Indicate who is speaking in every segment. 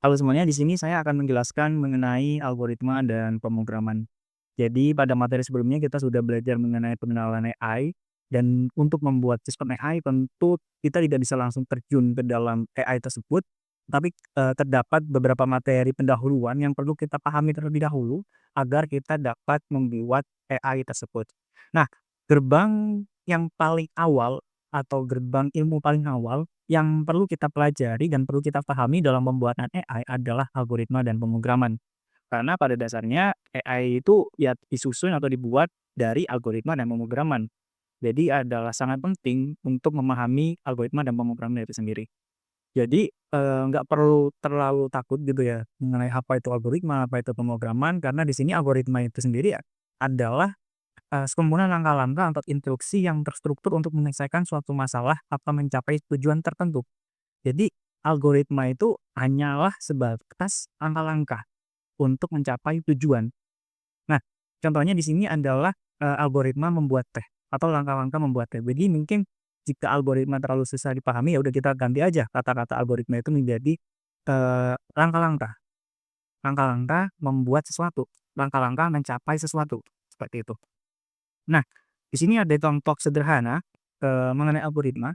Speaker 1: Halo semuanya, di sini saya akan menjelaskan mengenai algoritma dan pemrograman. Jadi pada materi sebelumnya kita sudah belajar mengenai pengenalan AI dan untuk membuat sistem AI tentu kita tidak bisa langsung terjun ke dalam AI tersebut, tapi terdapat beberapa materi pendahuluan yang perlu kita pahami terlebih dahulu agar kita dapat membuat AI tersebut. Nah, gerbang yang paling awal atau gerbang ilmu paling awal yang perlu kita pelajari dan perlu kita pahami dalam pembuatan AI adalah algoritma dan pemrograman. Karena pada dasarnya AI itu ya disusun atau dibuat dari algoritma dan pemrograman. Jadi adalah sangat penting untuk memahami algoritma dan pemrograman itu sendiri. Jadi nggak perlu terlalu takut gitu ya mengenai apa itu algoritma, apa itu pemrograman, karena di sini algoritma itu sendiri ya adalah sekumpulan langkah-langkah atau instruksi yang terstruktur untuk menyelesaikan suatu masalah atau mencapai tujuan tertentu. Jadi, algoritma itu hanyalah sebatas langkah-langkah untuk mencapai tujuan. Nah, contohnya di sini adalah, algoritma membuat teh atau langkah-langkah membuat teh. Jadi mungkin jika algoritma terlalu susah dipahami, ya udah kita ganti aja kata-kata algoritma itu menjadi, langkah-langkah. Langkah-langkah membuat sesuatu, langkah-langkah mencapai sesuatu, seperti itu. Nah, di sini ada contoh sederhana, mengenai algoritma,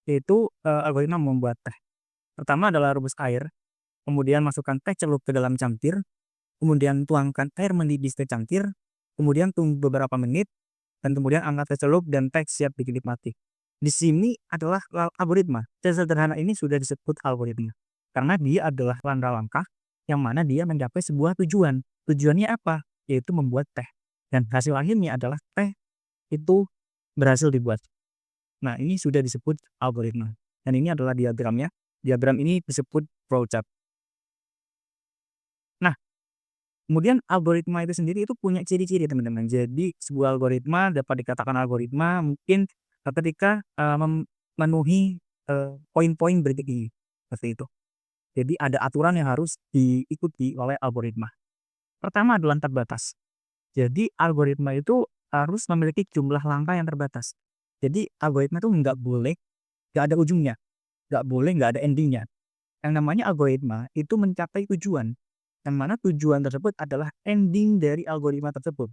Speaker 1: yaitu, algoritma membuat teh. Pertama adalah rebus air, kemudian masukkan teh celup ke dalam cangkir, kemudian tuangkan air mendidih ke cangkir, kemudian tunggu beberapa menit, dan kemudian angkat teh celup dan teh siap dinikmati. Di sini adalah algoritma. Sesederhana ini sudah disebut algoritma. Karena dia adalah langkah-langkah yang mana dia mencapai sebuah tujuan. Tujuannya apa? Yaitu membuat teh. Dan hasil akhirnya adalah teh itu berhasil dibuat. Nah, ini sudah disebut algoritma. Dan ini adalah diagramnya. Diagram ini disebut flowchart. Nah, kemudian algoritma itu sendiri itu punya ciri-ciri teman-teman. Jadi sebuah algoritma dapat dikatakan algoritma mungkin ketika, memenuhi, poin-poin berikut ini, seperti itu. Jadi ada aturan yang harus diikuti oleh algoritma. Pertama adalah terbatas. Jadi algoritma itu harus memiliki jumlah langkah yang terbatas. Jadi algoritma itu nggak ada ujungnya, nggak boleh nggak ada endingnya. Yang namanya algoritma itu mencapai tujuan, yang mana tujuan tersebut adalah ending dari algoritma tersebut.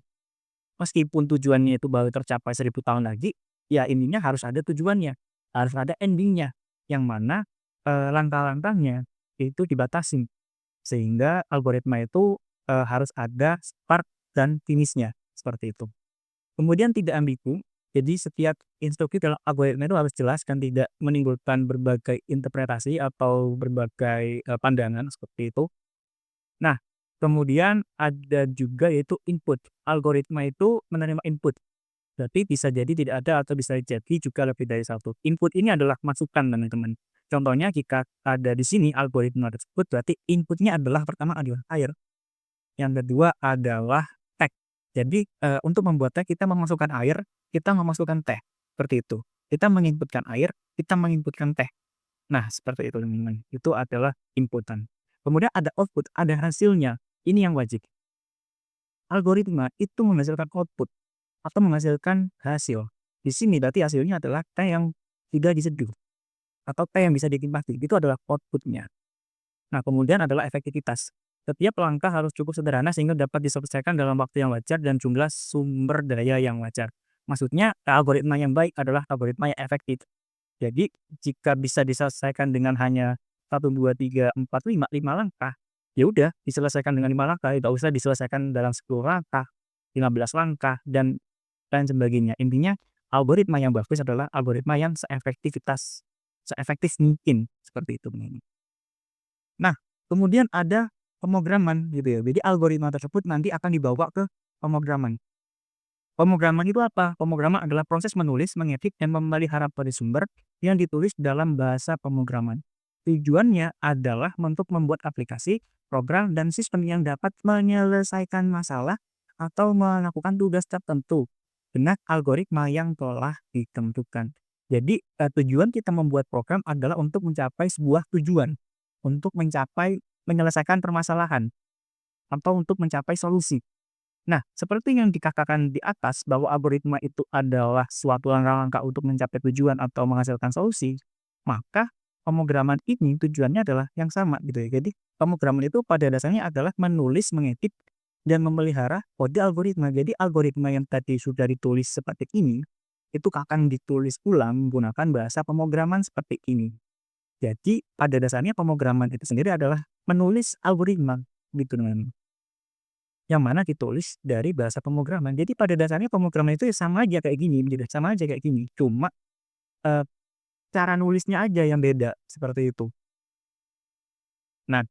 Speaker 1: Meskipun tujuannya itu baru tercapai 1000 tahun lagi, ya intinya harus ada tujuannya, harus ada endingnya, yang mana, langkah-langkahnya itu dibatasi. Sehingga algoritma itu, harus ada start dan finish-nya, seperti itu. Kemudian tidak ambigu, jadi setiap instruksi dalam algoritma itu harus jelas dan tidak menimbulkan berbagai interpretasi atau berbagai, pandangan, seperti itu. Nah, kemudian ada juga yaitu input. Algoritma itu menerima input. Berarti bisa jadi tidak ada atau bisa jadi juga lebih dari satu. Input ini adalah masukan teman-teman. Contohnya jika ada di sini algoritma tersebut berarti inputnya adalah pertama adalah air, yang kedua adalah teh. Jadi, untuk membuat teh kita memasukkan air, kita memasukkan teh, seperti itu. Kita menginputkan air, kita menginputkan teh. Nah, seperti itu teman-teman. Itu adalah inputan. Kemudian ada output, ada hasilnya. Ini yang wajib. Algoritma itu menghasilkan output atau menghasilkan hasil. Di sini berarti hasilnya adalah teh yang tidak diseduh atau teh yang bisa dinikmati. Itu adalah outputnya. Nah, kemudian adalah efektivitas. Setiap langkah harus cukup sederhana sehingga dapat diselesaikan dalam waktu yang wajar dan jumlah sumber daya yang wajar. Maksudnya, algoritma yang baik adalah algoritma yang efektif. Jadi, jika bisa diselesaikan dengan hanya 1, 2, 3, 4, 5 langkah, ya udah diselesaikan dengan 5 langkah, tidak usah diselesaikan dalam 10 langkah, 15 langkah, dan lain sebagainya. Intinya, algoritma yang bagus adalah algoritma yang seefektif mungkin, seperti itu. Nah, kemudian ada pemrograman gitu ya. Jadi algoritma tersebut nanti akan dibawa ke pemrograman. Pemrograman itu apa? Pemrograman adalah proses menulis, mengetik, dan memelihara pada sumber yang ditulis dalam bahasa pemrograman. Tujuannya adalah untuk membuat aplikasi, program, dan sistem yang dapat menyelesaikan masalah atau melakukan tugas tertentu dengan algoritma yang telah ditentukan. Jadi, tujuan kita membuat program adalah untuk mencapai sebuah tujuan, untuk mencapai menyelesaikan permasalahan, atau untuk mencapai solusi. Nah, seperti yang dikatakan di atas bahwa algoritma itu adalah suatu langkah-langkah untuk mencapai tujuan atau menghasilkan solusi, maka pemrograman ini tujuannya adalah yang sama gitu ya. Jadi pemrograman itu pada dasarnya adalah menulis, mengedit, dan memelihara kode algoritma. Jadi algoritma yang tadi sudah ditulis seperti ini, itu akan ditulis ulang menggunakan bahasa pemrograman seperti ini. Jadi pada dasarnya pemrograman itu sendiri adalah menulis algoritma gitu teman. Yang mana ditulis dari bahasa pemrograman. Jadi pada dasarnya pemrograman itu ya sama aja kayak gini, gitu, sama aja kayak gini. Cuma eh, cara nulisnya aja yang beda seperti itu. Nah,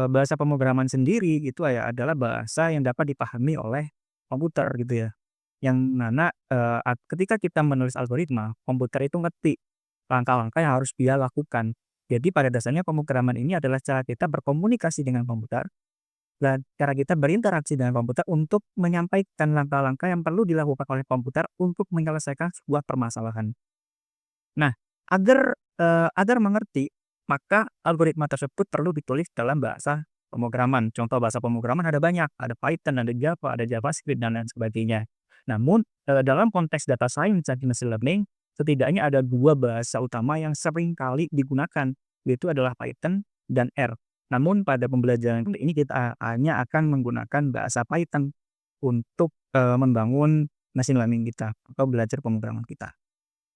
Speaker 1: bahasa pemrograman sendiri itu ya adalah bahasa yang dapat dipahami oleh komputer gitu ya. Yang mana ketika kita menulis algoritma, komputer itu ngerti langkah-langkah yang harus dia lakukan. Jadi pada dasarnya pemrograman ini adalah cara kita berkomunikasi dengan komputer dan cara kita berinteraksi dengan komputer untuk menyampaikan langkah-langkah yang perlu dilakukan oleh komputer untuk menyelesaikan sebuah permasalahan. Nah, agar mengerti, maka algoritma tersebut perlu ditulis dalam bahasa pemrograman. Contoh bahasa pemrograman ada banyak, ada Python, ada Java, ada JavaScript, dan lain sebagainya. Namun, dalam konteks data science dan machine learning, setidaknya ada 2 bahasa utama yang sering kali digunakan, yaitu adalah Python dan R. Namun pada pembelajaran kali ini kita hanya akan menggunakan bahasa Python untuk, membangun machine learning kita atau belajar pemrograman kita.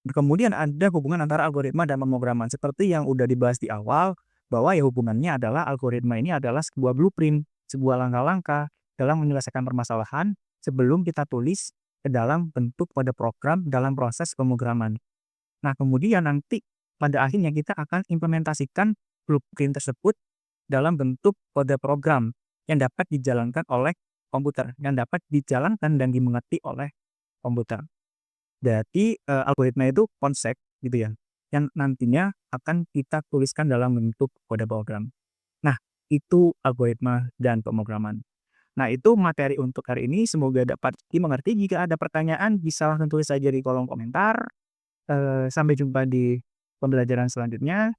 Speaker 1: Kemudian ada hubungan antara algoritma dan pemrograman seperti yang udah dibahas di awal, bahwa ya hubungannya adalah algoritma ini adalah sebuah blueprint, sebuah langkah-langkah dalam menyelesaikan permasalahan sebelum kita tulis ke dalam bentuk kode program dalam proses pemrograman. Nah, kemudian nanti pada akhirnya kita akan implementasikan blueprint tersebut dalam bentuk kode program yang dapat dijalankan oleh komputer, yang dapat dijalankan dan dimengerti oleh komputer. Jadi, algoritma itu konsep gitu ya, yang nantinya akan kita tuliskan dalam bentuk kode program. Nah, itu algoritma dan pemrograman. Nah, itu materi untuk hari ini, semoga dapat dimengerti. Jika ada pertanyaan bisa langsung tulis saja di kolom komentar. Sampai jumpa di pembelajaran selanjutnya.